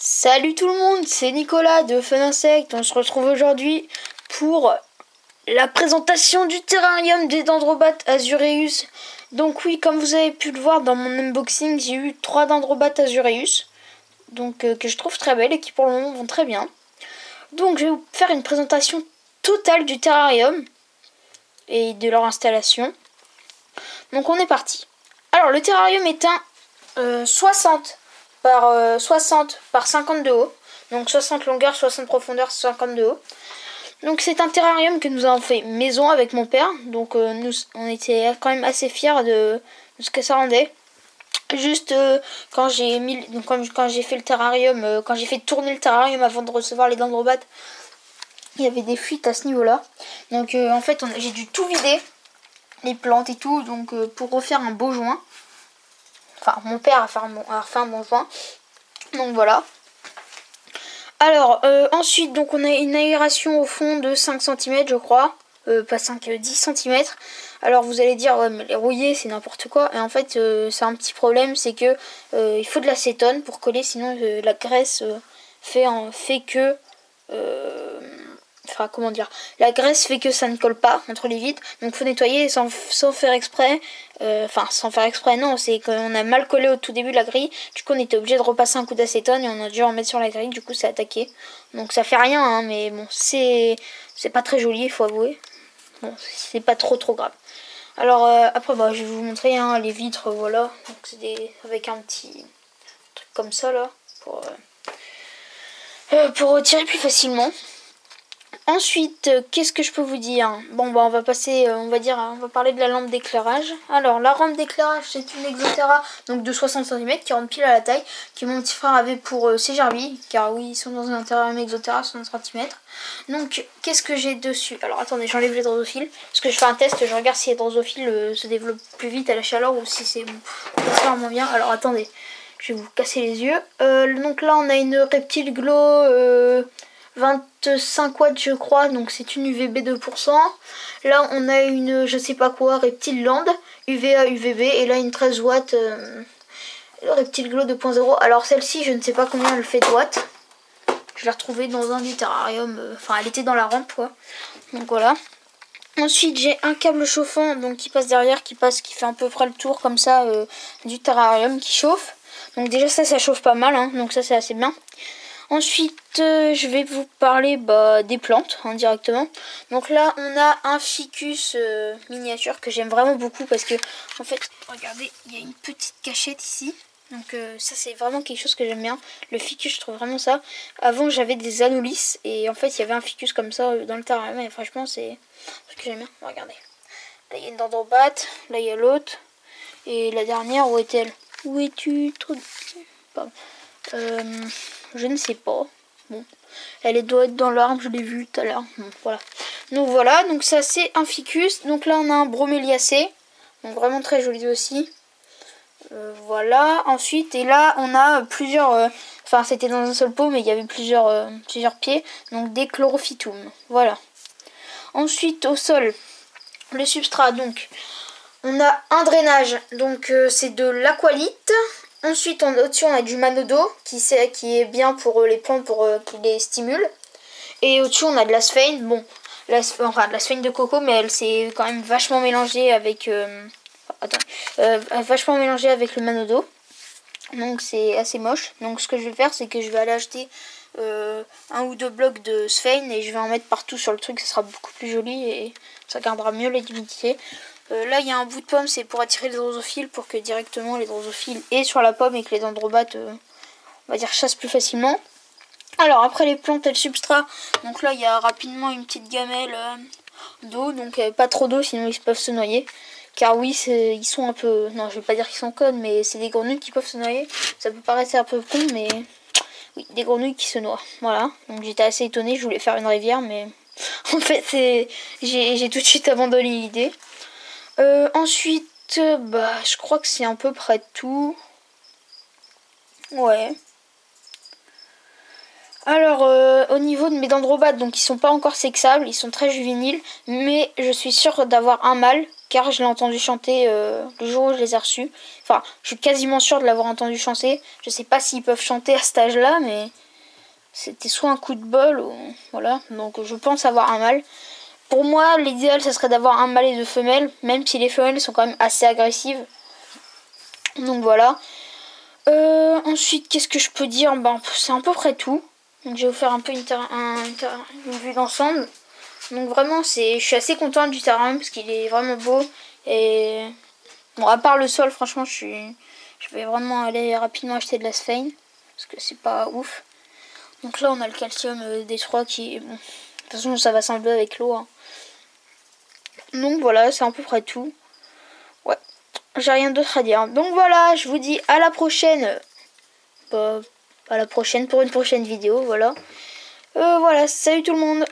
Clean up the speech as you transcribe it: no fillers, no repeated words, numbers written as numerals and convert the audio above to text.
Salut tout le monde, c'est Nicolas de Fun Insect. On se retrouve aujourd'hui pour la présentation du terrarium des Dendrobates Azureus. Donc oui, comme vous avez pu le voir dans mon unboxing, j'ai eu 3 Dendrobates Azureus. Donc que je trouve très belles et qui pour le moment vont très bien. Donc je vais vous faire une présentation totale du terrarium et de leur installation. Donc on est parti. Alors le terrarium est un 60 par 50 de haut. Donc 60 longueur, 60 profondeur, 50 de haut. Donc c'est un terrarium que nous avons fait maison avec mon père. Donc on était quand même assez fiers de ce que ça rendait. Juste quand j'ai fait le terrarium, quand j'ai fait tourner le terrarium avant de recevoir les dendrobates, il y avait des fuites à ce niveau-là. Donc en fait j'ai dû tout vider, les plantes et tout, donc pour refaire un beau joint. Enfin mon père a refait un bon joint. Donc voilà. Alors ensuite donc on a une aération au fond de 5 cm je crois. Pas 5, 10 cm. Alors vous allez dire ouais mais les rouillés c'est n'importe quoi. Et en fait c'est un petit problème, c'est que il faut de l'acétone pour coller, sinon la graisse fait que enfin comment dire, la graisse fait que ça ne colle pas entre les vitres, donc faut nettoyer sans faire exprès. Enfin sans faire exprès non, c'est qu'on a mal collé au tout début de la grille, du coup on était obligé de repasser un coup d'acétone et on a dû en mettre sur la grille, du coup c'est attaqué, donc ça fait rien hein, mais bon c'est pas très joli, il faut avouer. Bon c'est pas trop grave. Alors après bah, je vais vous montrer hein, les vitres, voilà, donc c'est avec un petit truc comme ça là pour retirer plus facilement. Ensuite, qu'est-ce que je peux vous dire? Bon, bah on va passer, on va parler de la lampe d'éclairage. Alors, la lampe d'éclairage, c'est une Exotera, donc de 60 cm, qui rentre pile à la taille, que mon petit frère avait pour ses Jarby, car oui, ils sont dans un terrarium Exotera 60 cm. Donc, qu'est-ce que j'ai dessus? Alors, attendez, j'enlève les drosophiles, parce que je fais un test, je regarde si les drosophiles se développent plus vite à la chaleur, ou si c'est moins bien. Alors, attendez, je vais vous casser les yeux. Donc là, on a une Reptile Glow... 25 watts je crois, donc c'est une UVB 2%. Là on a une je sais pas quoi, Reptile Land, UVA UVB, et là une 13 watts Reptile Glow 2.0. Alors celle-ci je ne sais pas combien elle fait de watts. Je l'ai retrouvée dans un du terrarium, enfin elle était dans la rampe quoi. Donc voilà. Ensuite j'ai un câble chauffant donc qui passe derrière, qui fait à peu près le tour comme ça du terrarium, qui chauffe. Donc déjà ça chauffe pas mal hein, donc ça c'est assez bien. Ensuite, je vais vous parler des plantes indirectement. Donc là, on a un ficus miniature que j'aime vraiment beaucoup parce que, en fait, regardez, il y a une petite cachette ici. Donc ça, c'est vraiment quelque chose que j'aime bien. Le ficus, je trouve vraiment ça. Avant, j'avais des anolis et en fait, il y avait un ficus comme ça dans le terrarium. Et franchement, c'est ce que j'aime bien. Regardez. Là, il y a une dendrobate. Là, il y a l'autre. Et la dernière, où est-elle? Où es-tu? Pardon. Je ne sais pas. Bon, elle doit être dans l'arbre, je l'ai vue tout à l'heure. Bon, voilà. Donc ça c'est un ficus. Donc là on a un broméliacé. Donc vraiment très joli aussi. Voilà. Ensuite, et là on a plusieurs. Enfin c'était dans un seul pot, mais il y avait plusieurs pieds. Donc des chlorophytum. Voilà. Ensuite au sol, le substrat. Donc on a un drainage. Donc c'est de l'aqualite. Ensuite, au-dessus, on a du manodo qui est bien pour les plantes, pour qu'il les stimule. Et au-dessus, on a de la sphène. Bon, de la sphène de coco, mais elle s'est quand même vachement mélangée avec... vachement mélangée avec le manodo. Donc, c'est assez moche. Donc, ce que je vais faire, c'est que je vais aller acheter un ou deux blocs de sphène et je vais en mettre partout sur le truc. Ça sera beaucoup plus joli et ça gardera mieux l'humidité. Là il y a un bout de pomme, c'est pour attirer les drosophiles, pour que directement les drosophiles aient sur la pomme et que les dendrobates on va dire chassent plus facilement. Alors après les plantes et le substrat, donc là il y a rapidement une petite gamelle d'eau, donc pas trop d'eau sinon ils peuvent se noyer. Car oui ils sont un peu, non je vais pas dire qu'ils sont connes, mais c'est des grenouilles qui peuvent se noyer. Ça peut paraître un peu con, mais oui, des grenouilles qui se noient. Voilà, donc j'étais assez étonnée, je voulais faire une rivière, mais en fait j'ai tout de suite abandonné l'idée. Ensuite, je crois que c'est à peu près tout. Ouais. Alors, au niveau de mes dendrobates, donc ils sont pas encore sexables, ils sont très juvéniles, mais je suis sûre d'avoir un mâle, car je l'ai entendu chanter le jour où je les ai reçus. Enfin, je suis quasiment sûre de l'avoir entendu chanter. Je sais pas s'ils peuvent chanter à cet âge-là, mais c'était soit un coup de bol, ou voilà. Donc je pense avoir un mâle. Pour moi, l'idéal, ça serait d'avoir un mâle et deux femelles, même si les femelles sont quand même assez agressives. Donc voilà. Ensuite, qu'est-ce que je peux dire? Ben, c'est à peu près tout. Donc je vais vous faire un peu une vue d'ensemble. Donc vraiment, je suis assez contente du terrain parce qu'il est vraiment beau. Et bon, à part le sol, franchement, je vais vraiment aller rapidement acheter de la sphène parce que c'est pas ouf. Donc là, on a le calcium D3 qui, bon, de toute façon, ça va s'enlever avec l'eau. Hein. Donc voilà, c'est à peu près tout. Ouais, j'ai rien d'autre à dire. Donc voilà, je vous dis à la prochaine. Bah, à la prochaine pour une prochaine vidéo, voilà. Voilà, salut tout le monde.